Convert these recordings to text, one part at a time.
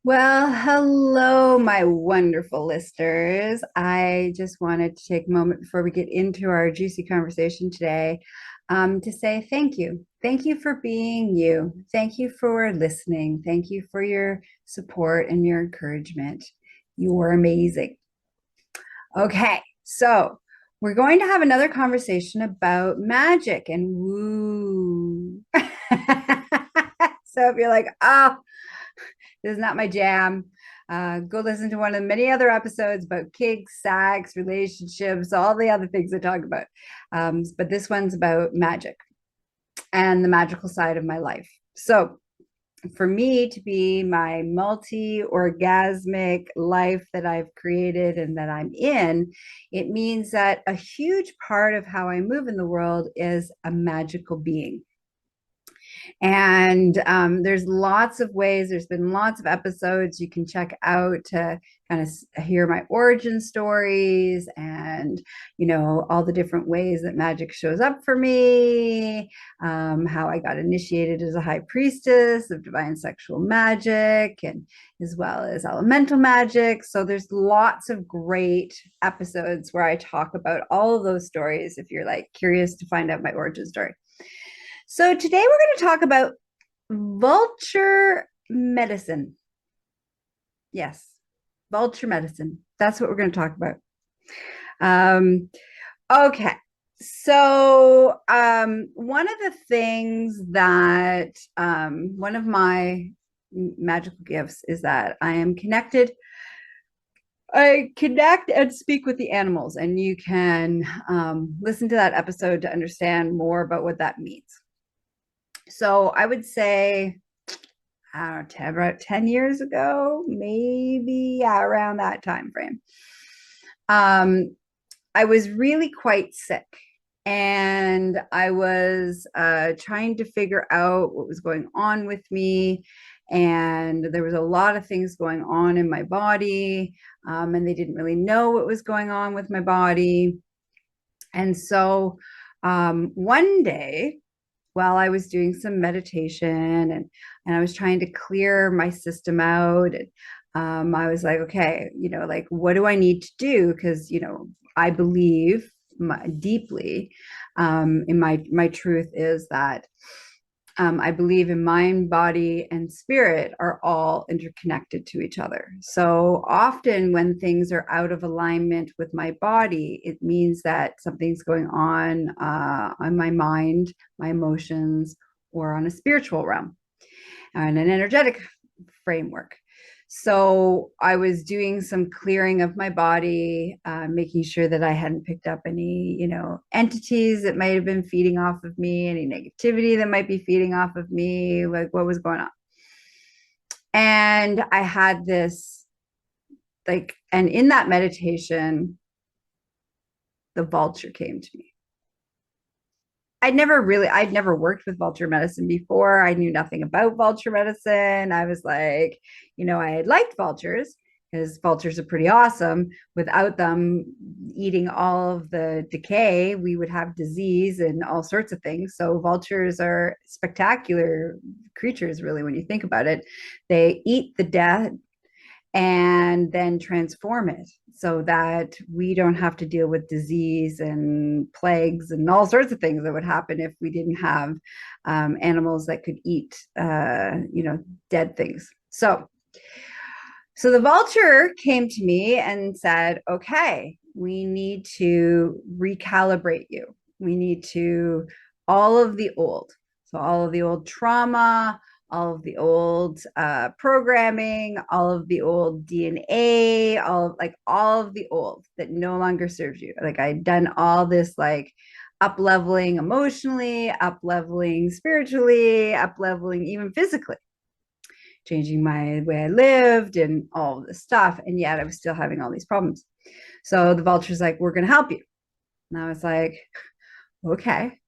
Well, hello, my wonderful listeners. I just wanted to take a moment before we get into our juicy conversation today to say thank you. Thank you for being you. Thank you for listening. Thank you for your support and your encouragement. You are amazing. Okay, so we're going to have another conversation about magic and woo. So if you're like, oh, this is not my jam. Go listen to one of the many other episodes about kinks, sex, relationships, all the other things I talk about. But this one's about magic and the magical side of my life. So, for me to be my multi orgasmic life that I've created and that I'm in, it means that a huge part of how I move in the world is a magical being. And there's lots of ways, there's been lots of episodes you can check out to kind of hear my origin stories and, all the different ways that magic shows up for me, how I got initiated as a high priestess of divine sexual magic, and as well as elemental magic. So there's lots of great episodes where I talk about all of those stories if you're like curious to find out my origin story. So today we're going to talk about vulture medicine. Yes, vulture medicine. That's what we're going to talk about. Um, okay. So one of the things that one of my magical gifts is that I am connected. I connect and speak with the animals, and you can listen to that episode to understand more about what that means. So I would say, I don't know, about 10 years ago, maybe, yeah, around that time frame. Um, I was really quite sick, and I was trying to figure out what was going on with me. And there was a lot of things going on in my body, and they didn't really know what was going on with my body. And so one day, while I was doing some meditation and I was trying to clear my system out. And I was like, okay, like, what do I need to do? Because, I believe deeply in my truth is that I believe in mind, body, and spirit are all interconnected to each other. So often, when things are out of alignment with my body, it means that something's going on my mind, my emotions, or on a spiritual realm and an energetic framework. So I was doing some clearing of my body, making sure that I hadn't picked up any, entities that might have been feeding off of me, any negativity that might be feeding off of me, like what was going on. And I had this, like, and in that meditation, the vulture came to me. I'd never worked with vulture medicine before. I knew nothing about vulture medicine. I was like, I had liked vultures because vultures are pretty awesome. Without them eating all of the decay, we would have disease and all sorts of things. So vultures are spectacular creatures, really, when you think about it. They eat the dead and then transform it so that we don't have to deal with disease and plagues and all sorts of things that would happen if we didn't have animals that could eat, dead things. So the vulture came to me and said, okay, we need to recalibrate you. We need to, all of the old, so all of the old trauma, all of the old programming, all of the old DNA, all of the old that no longer serves you. Like I'd done all this like up leveling emotionally, up leveling spiritually, up leveling even physically, changing my way I lived and all of this stuff. And yet I was still having all these problems. So the vulture's like, we're going to help you. And I was like, okay.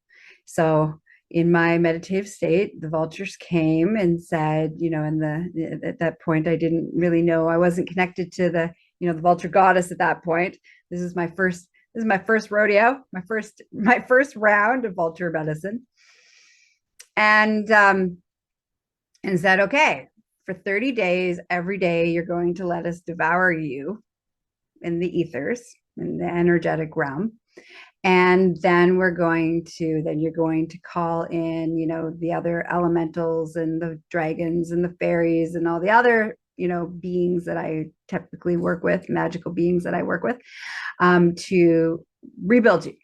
So in my meditative state, the vultures came and said, at that point, I didn't really know. I wasn't connected to the vulture goddess at that point. This is my first rodeo, my first round of vulture medicine. And said, okay, for 30 days, every day, you're going to let us devour you in the ethers, in the energetic realm. And then you're going to call in, the other elementals and the dragons and the fairies and all the other, beings that I typically work with, magical beings that I work with, to rebuild you.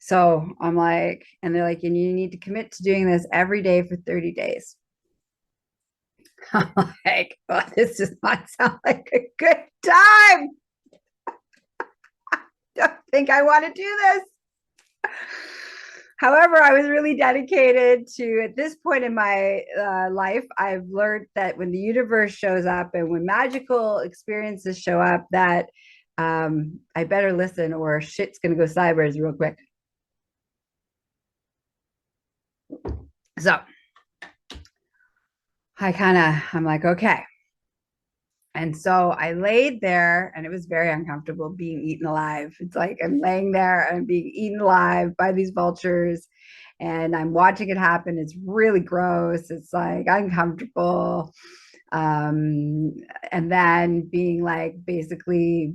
So I'm like, and they're like, and you need to commit to doing this every day for 30 days. I'm like, oh, this does not sound like a good time. Don't think I want to do this. However, I was really dedicated to, at this point in my life, I've learned that when the universe shows up and when magical experiences show up, that I better listen or shit's going to go sideways real quick. So I'm like, okay. And so I laid there and it was very uncomfortable being eaten alive. It's like I'm laying there and I'm being eaten alive by these vultures and I'm watching it happen. It's really gross. It's like uncomfortable. And then being like basically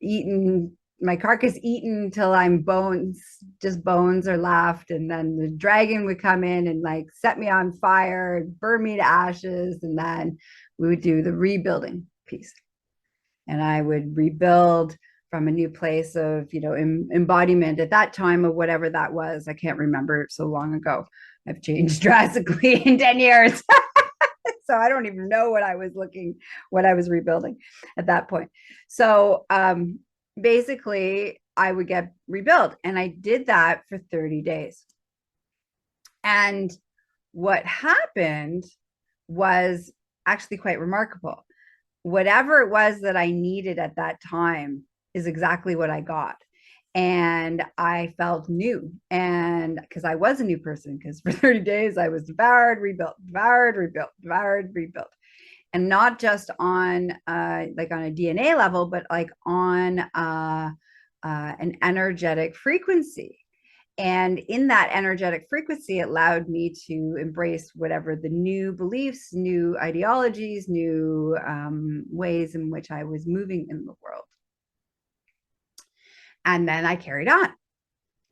eaten, my carcass eaten until I'm bones, just bones are left. And then the dragon would come in and like set me on fire and burn me to ashes. And then we would do the rebuilding piece. And I would rebuild from a new place of, embodiment at that time of whatever that was. I can't remember, so long ago. I've changed drastically in 10 years. So I don't even know what I was rebuilding at that point. So basically I would get rebuilt and I did that for 30 days. And what happened was actually quite remarkable. Whatever it was that I needed at that time is exactly what I got. And I felt new. And because I was a new person, because for 30 days I was devoured, rebuilt, devoured, rebuilt, devoured, rebuilt. And not just on like on a DNA level, but like on an energetic frequency. And in that energetic frequency, it allowed me to embrace whatever the new beliefs, new ideologies, new ways in which I was moving in the world. And then I carried on.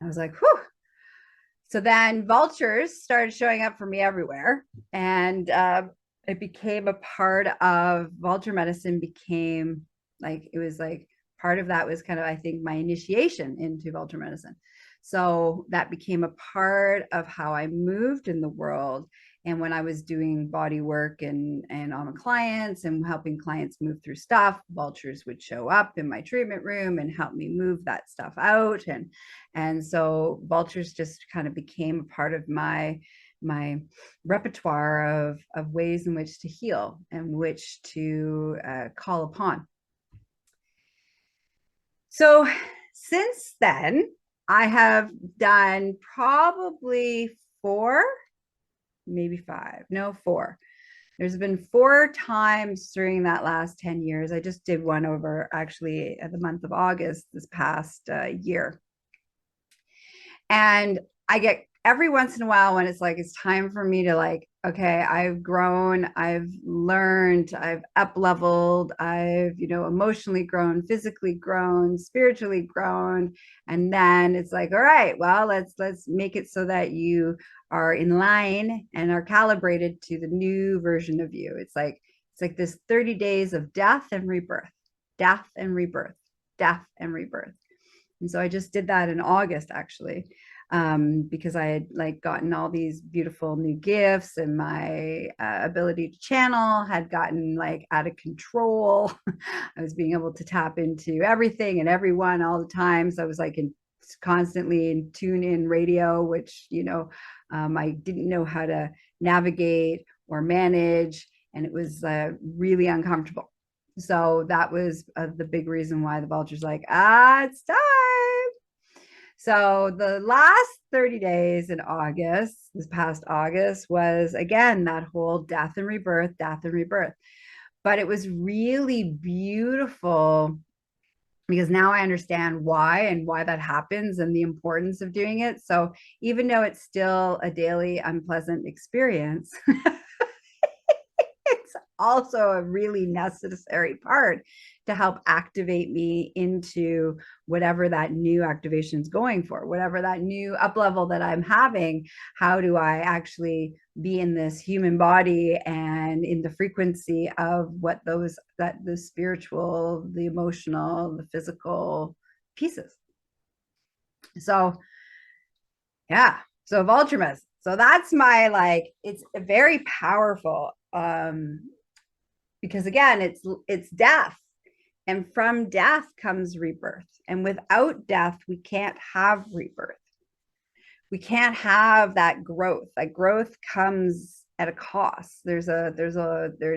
I was like, whew. So then vultures started showing up for me everywhere. And it became a part of Vulture Medicine, became like, it was like part of that was kind of, I think, my initiation into Vulture Medicine. So that became a part of how I moved in the world. And when I was doing body work and on clients and helping clients move through stuff, vultures would show up in my treatment room and help me move that stuff out. And so vultures just kind of became a part of my repertoire of ways in which to heal and which to call upon. So since then, I have done probably 4, maybe 5, no, 4. There's been 4 times during that last 10 years. I just did one over actually at the month of August this past year. And I get every once in a while when it's like, it's time for me to like, okay, I've grown, I've learned, I've up leveled, I've, emotionally grown, physically grown, spiritually grown. And then it's like, all right, well, let's make it so that you are in line and are calibrated to the new version of you. It's like this 30 days of death and rebirth, death and rebirth, death and rebirth. And so I just did that in August, actually, because I had like gotten all these beautiful new gifts and my ability to channel had gotten like out of control. I was being able to tap into everything and everyone all the time. So I was like constantly in tune in radio, which, I didn't know how to navigate or manage. And it was really uncomfortable. So that was the big reason why the vulture's like, it's time. So the last 30 days in August, this past August, was again that whole death and rebirth, death and rebirth. But it was really beautiful because now I understand why that happens and the importance of doing it. So even though it's still a daily unpleasant experience, also a really necessary part to help activate me into whatever that new activation is going for, whatever that new up level that I'm having. How do I actually be in this human body and in the frequency of what those, that the spiritual, the emotional, the physical pieces. So yeah, so Vulture Medicine. So that's my, like, it's very powerful, because again, it's death, and from death comes rebirth, and without death we can't have rebirth. We can't have that growth. That growth comes at a cost. There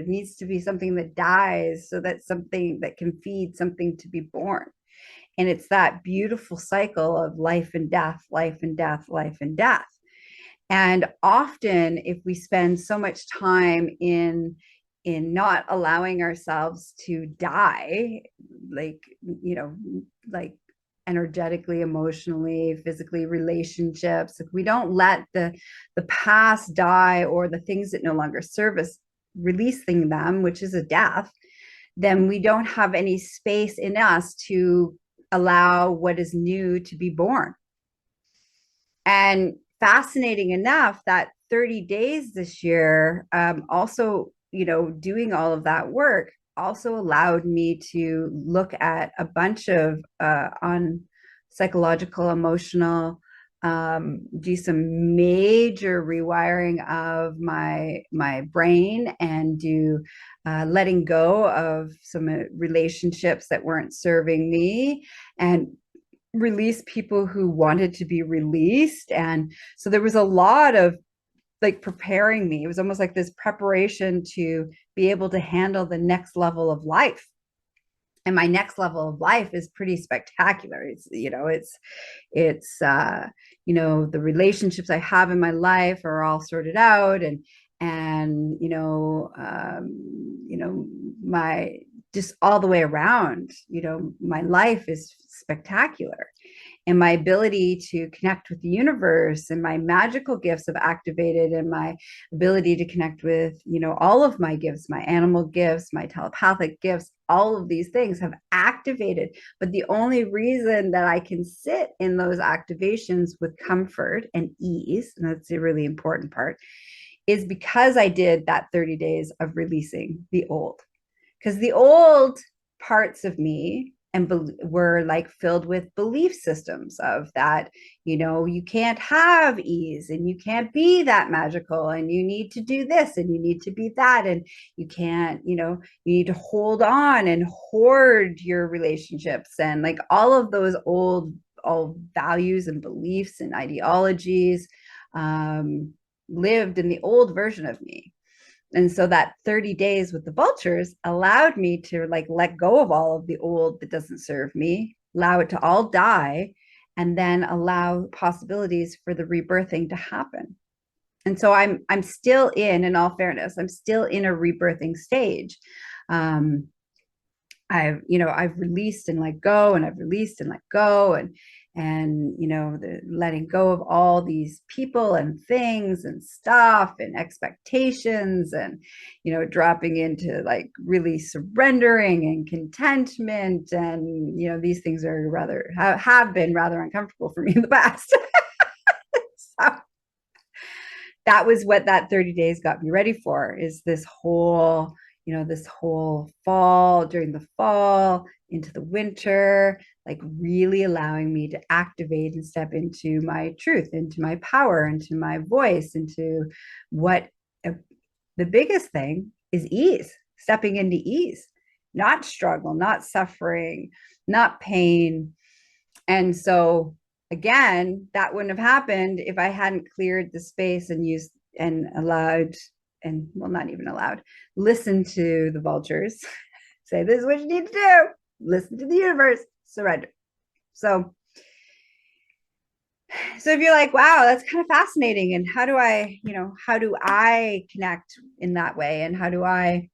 needs to be something that dies so that something that can feed something to be born. And it's that beautiful cycle of life and death, life and death, life and death. And often if we spend so much time in not allowing ourselves to die, like, like energetically, emotionally, physically, relationships, if we don't let the past die, or the things that no longer serve us, releasing them, which is a death, then we don't have any space in us to allow what is new to be born. And fascinating enough, that 30 days this year, also, doing all of that work also allowed me to look at a bunch of on psychological, emotional, do some major rewiring of my brain, and do letting go of some relationships that weren't serving me, and release people who wanted to be released. And so there was a lot of, like, preparing me. It was almost like this preparation to be able to handle the next level of life. And my next level of life is pretty spectacular. It's the relationships I have in my life are all sorted out, and my, just all the way around, my life is spectacular. And my ability to connect with the universe, and my magical gifts have activated, and my ability to connect with, all of my gifts, my animal gifts, my telepathic gifts, all of these things have activated. But the only reason that I can sit in those activations with comfort and ease, and that's a really important part, is because I did that 30 days of releasing the old. Because the old parts of me were like filled with belief systems of that, you can't have ease, and you can't be that magical, and you need to do this, and you need to be that, and you can't, you need to hold on and hoard your relationships, and like all of those old values and beliefs and ideologies, lived in the old version of me. And so that 30 days with the vultures allowed me to, like, let go of all of the old that doesn't serve me, allow it to all die, and then allow possibilities for the rebirthing to happen. And so I'm still in all fairness, I'm still in a rebirthing stage. I've released and let go, and I've released and let go, and the letting go of all these people and things and stuff and expectations, and dropping into, like, really surrendering and contentment. And these things are rather have been rather uncomfortable for me in the past. So that was what that 30 days got me ready for, is this whole fall, during the fall into the winter, like really allowing me to activate and step into my truth, into my power, into my voice, into what the biggest thing is ease, stepping into ease, not struggle, not suffering, not pain. And so again, that wouldn't have happened if I hadn't cleared the space and used and allowed, and well, not even allowed, listen to the vultures say, this is what you need to do, listen to the universe, surrender. So if you're like, wow, that's kind of fascinating, and how do I connect in that way, and how do I,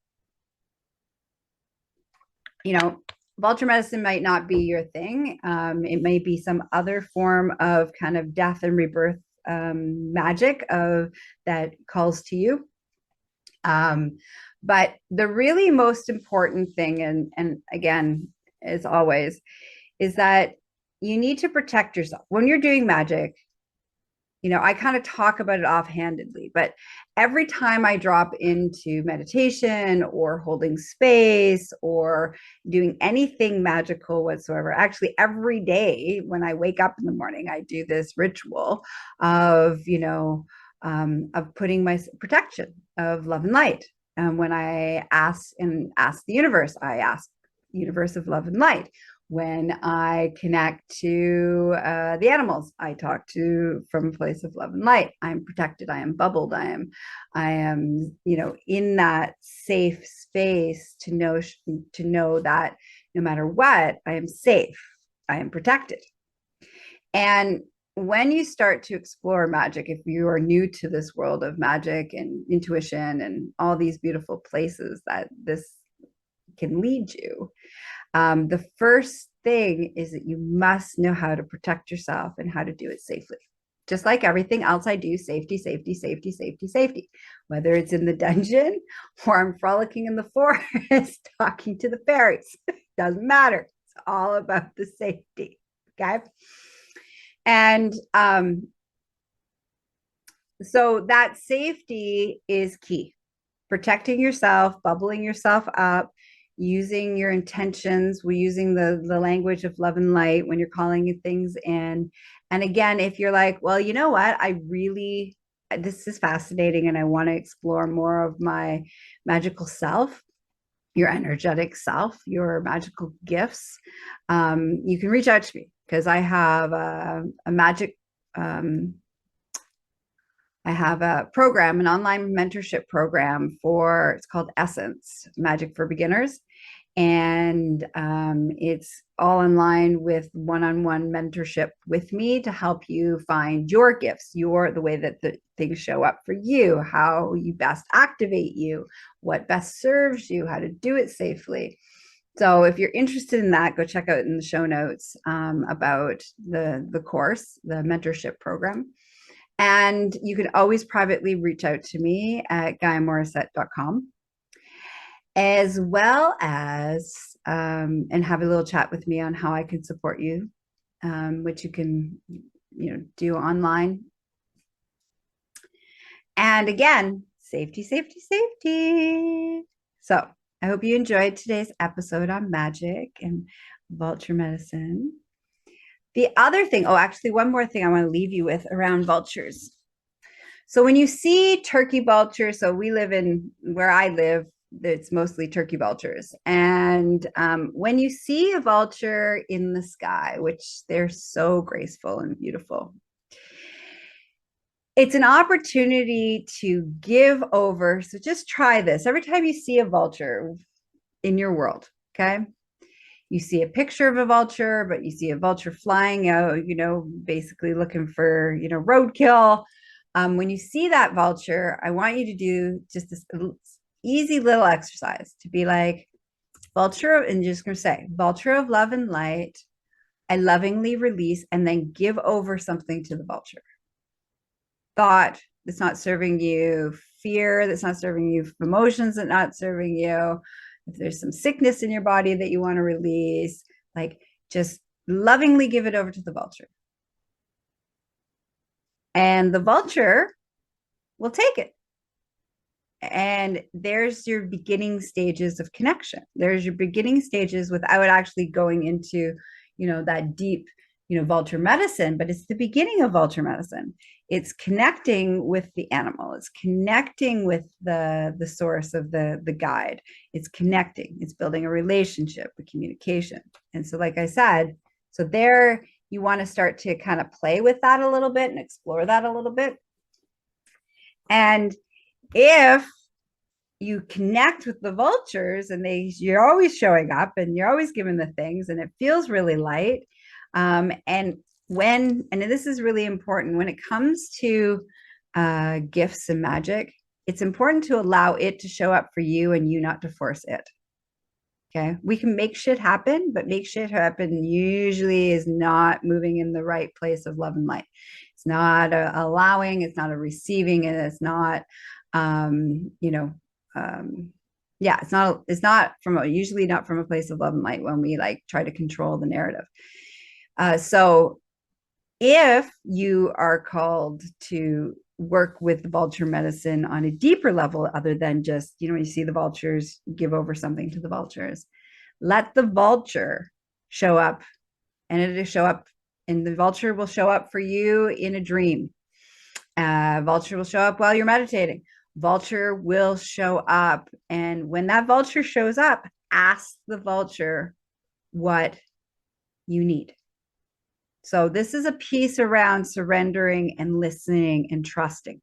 Vulture medicine might not be your thing. It may be some other form of kind of death and rebirth magic that calls to you. But the really most important thing, and again, as always, is that you need to protect yourself when you're doing magic. I kind of talk about it offhandedly, but every time I drop into meditation or holding space or doing anything magical whatsoever, actually every day when I wake up in the morning, I do this ritual of, of putting my protection of love and light. When I ask the universe, I ask the universe of love and light. When I connect to the animals, I talk to from a place of love and light. I'm protected. I am bubbled. I am, in that safe space to know that no matter what, I am safe. I am protected. And when you start to explore magic, if you are new to this world of magic and intuition and all these beautiful places that this can lead you, the first thing is that you must know how to protect yourself and how to do it safely. Just like everything else I do, safety, safety, safety, safety, safety. Whether it's in the dungeon or I'm frolicking in the forest talking to the fairies, doesn't matter. It's all about the safety. Okay. And so that safety is key. Protecting yourself, bubbling yourself up, using your intentions, we're using the language of love and light when you're calling things in. And again, if you're like, well, you know what, this is fascinating and I want to explore more of my magical self, your energetic self, your magical gifts, you can reach out to me because I have a magic I have a program, an online mentorship program it's called Essence Magic for Beginners. And it's all in line with one-on-one mentorship with me to help you find your gifts, the way that the things show up for you, how you best activate you, what best serves you, how to do it safely. So if you're interested in that, go check out in the show notes about the course, the mentorship program. And you can always privately reach out to me at GaiaMorissette.com, as well as and have a little chat with me on how I can support you, which you can do online. And again, safety, safety, safety. So I hope you enjoyed today's episode on magic and vulture medicine. The other thing, actually, one more thing I want to leave you with around vultures. So when you see turkey vultures, so where I live, it's mostly turkey vultures. And when you see a vulture in the sky, which they're so graceful and beautiful, it's an opportunity to give over. So just try this. Every time you see a vulture in your world, okay? You see a picture of a vulture, but you see a vulture flying out, basically looking for, roadkill. When you see that vulture, I want you to do just this easy little exercise to be like, vulture, and just going to say, vulture of love and light, I lovingly release, and then give over something to the vulture. Thought that's not serving you, fear that's not serving you, emotions that not serving you. If there's some sickness in your body that you want to release, like just lovingly give it over to the vulture. And the vulture will take it. And there's your beginning stages of connection. There's your beginning stages without actually going into, that deep, vulture medicine, but it's the beginning of vulture medicine. It's connecting with the animal. It's connecting with the source of the guide. It's connecting. It's building a relationship, a communication. And so, like I said, so there you want to start to kind of play with that a little bit and explore that a little bit. And if you connect with the vultures and you're always showing up and you're always giving the things and it feels really light. And this is really important when it comes to gifts and magic, it's important to allow it to show up for you and you not to force it. Okay. We can make shit happen, but make shit happen usually is not moving in the right place of love and light. It's not allowing, it's not a receiving, and it's not, Yeah, it's not from usually not from a place of love and light when we like try to control the narrative. So if you are called to work with the vulture medicine on a deeper level, other than just, when you see the vultures, give over something to the vultures, let the vulture show up, and it'll show up, and the vulture will show up for you in a dream. Vulture will show up while you're meditating. Vulture will show up. And when that vulture shows up, ask the vulture what you need. So, this is a piece around surrendering and listening and trusting,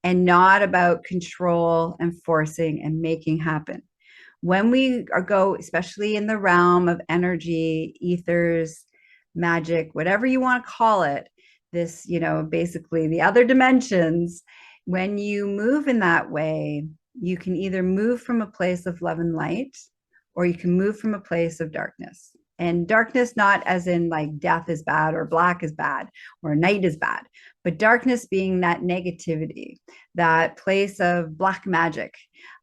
and not about control and forcing and making happen. When we go, especially in the realm of energy, ethers, magic, whatever you want to call it, this, basically the other dimensions, when you move in that way, you can either move from a place of love and light, or you can move from a place of darkness. And darkness, not as in like death is bad or black is bad or night is bad, but darkness being that negativity, that place of black magic,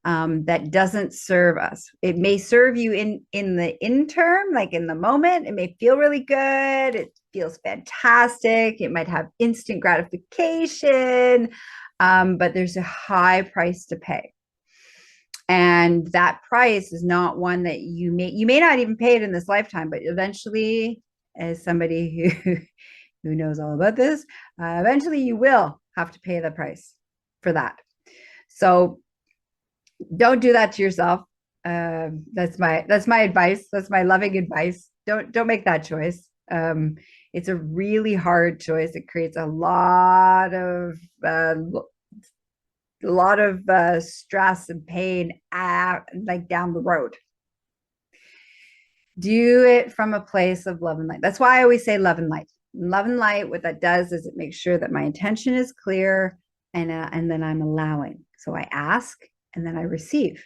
that doesn't serve us. It may serve you in the interim, like in the moment. It may feel really good. It feels fantastic. It might have instant gratification, but there's a high price to pay. And that price is not one that you may not even pay it in this lifetime, but eventually, as somebody who knows all about this, eventually you will have to pay the price for that. So don't do that to yourself. That's my advice. That's my loving advice. Don't make that choice. It's a really hard choice. It creates a lot of stress and pain, like down the road. Do it from a place of love and light. That's why I always say love and light. Love and light, what that does is it makes sure that my intention is clear, and then I'm allowing. So I ask and then I receive,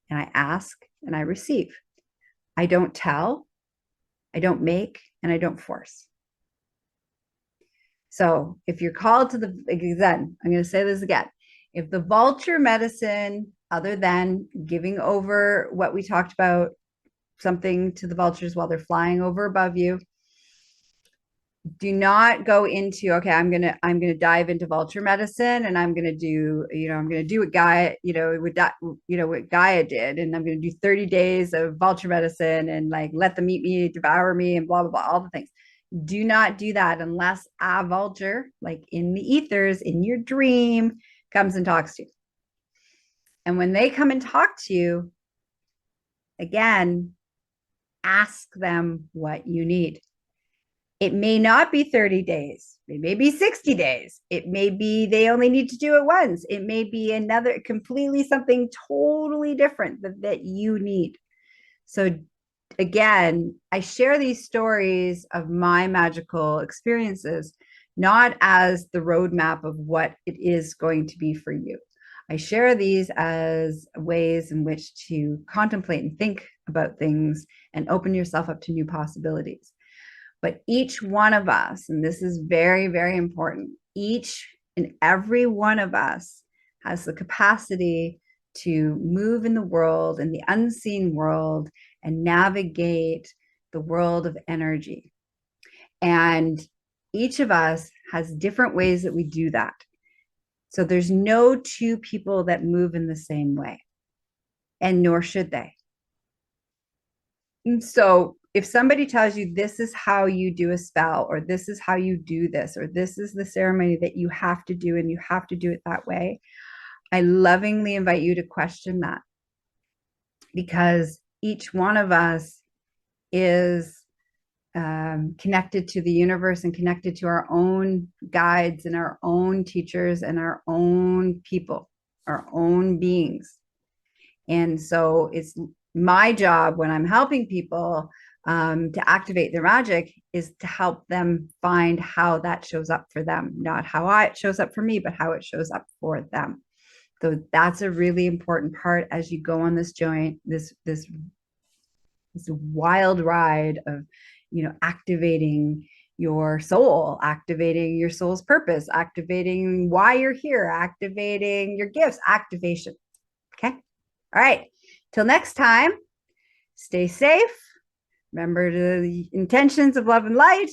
and I ask and I receive. I don't tell, I don't make, and I don't force. So if you're called to then I'm going to say this again. If the vulture medicine, other than giving over what we talked about, something to the vultures while they're flying over above you, do not go into, okay, I'm gonna dive into vulture medicine, and I'm gonna do, what Gaia, what Gaia did, and I'm gonna do 30 days of vulture medicine and like let them eat me, devour me, and blah blah blah, all the things. Do not do that unless a vulture, like in the ethers, in your dream, comes and talks to you. And when they come and talk to you, again, ask them what you need. It may not be 30 days. It may be 60 days. It may be they only need to do it once. It may be another completely something totally different that you need. So again, I share these stories of my magical experiences, not as the roadmap of what it is going to be for you. I share these as ways in which to contemplate and think about things and open yourself up to new possibilities. But each one of us, and this is very, very important, each and every one of us has the capacity to move in the world, in the unseen world, and navigate the world of energy. And each of us has different ways that we do that. So there's no two people that move in the same way, and nor should they. And so if somebody tells you this is how you do a spell, or this is how you do this, or this is the ceremony that you have to do and you have to do it that way, I lovingly invite you to question that, because each one of us is connected to the universe and connected to our own guides and our own teachers and our own people, our own beings. And so it's my job when I'm helping people to activate their magic is to help them find how that shows up for them, not how it shows up for me, but how it shows up for them. So that's a really important part as you go on this wild ride of, activating your soul, activating your soul's purpose, activating why you're here, activating your gifts, activation. Okay. All right. Till next time, stay safe. Remember the intentions of love and light.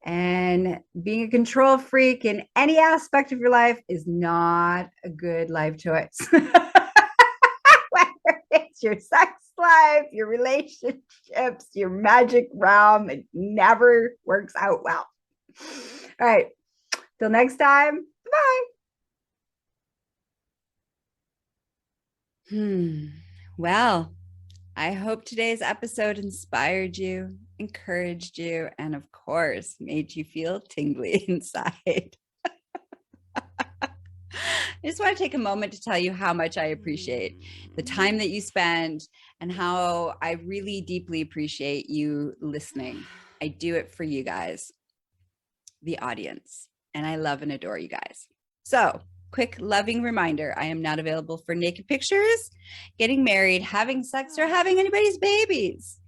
And being a control freak in any aspect of your life is not a good life choice. Whether it's your sex life, your relationships, your magic realm, it never works out well. All right. Till next time. Bye. Well, I hope today's episode inspired you, encouraged you, and of course, made you feel tingly inside. I just want to take a moment to tell you how much I appreciate the time that you spend and how I really deeply appreciate you listening. I do it for you guys, the audience, and I love and adore you guys. So, quick loving reminder, I am not available for naked pictures, getting married, having sex, or having anybody's babies.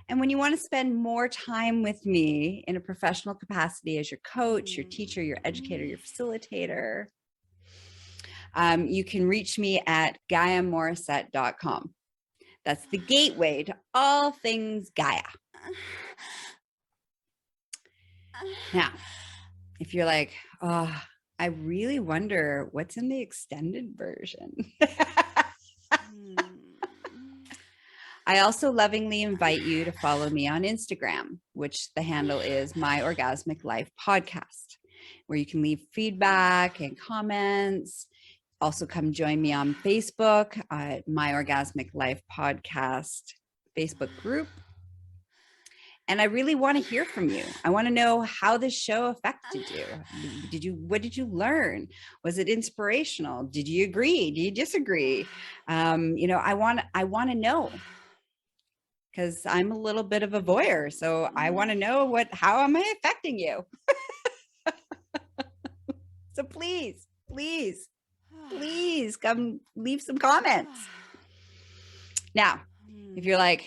And when you want to spend more time with me in a professional capacity as your coach, your teacher, your educator, your facilitator, you can reach me at GaiaMorissette.com. That's the gateway to all things Gaia. Now, if you're like, oh, I really wonder what's in the extended version. I also lovingly invite you to follow me on Instagram, which the handle is My Orgasmic Life Podcast, where you can leave feedback and comments. Also come join me on Facebook at My Orgasmic Life Podcast Facebook group. And I really want to hear from you. I want to know how this show affected you. What did you learn? Was it inspirational? Did you agree? Do you disagree? I want to know, because I'm a little bit of a voyeur. So I want to know how am I affecting you? So please come leave some comments. Now, if you're like,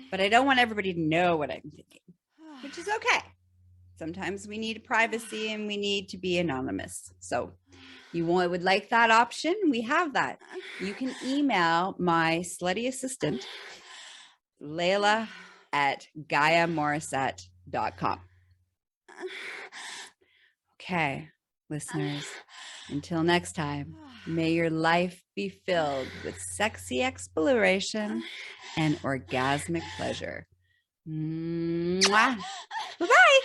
but I don't want everybody to know what I'm thinking, which is okay. Sometimes we need privacy and we need to be anonymous. So you would like that option? We have that. You can email my slutty assistant, Layla, at GaiaMorissette.com. Okay, listeners, until next time, may your life be filled with sexy exploration and orgasmic pleasure. Mwah. Bye-bye.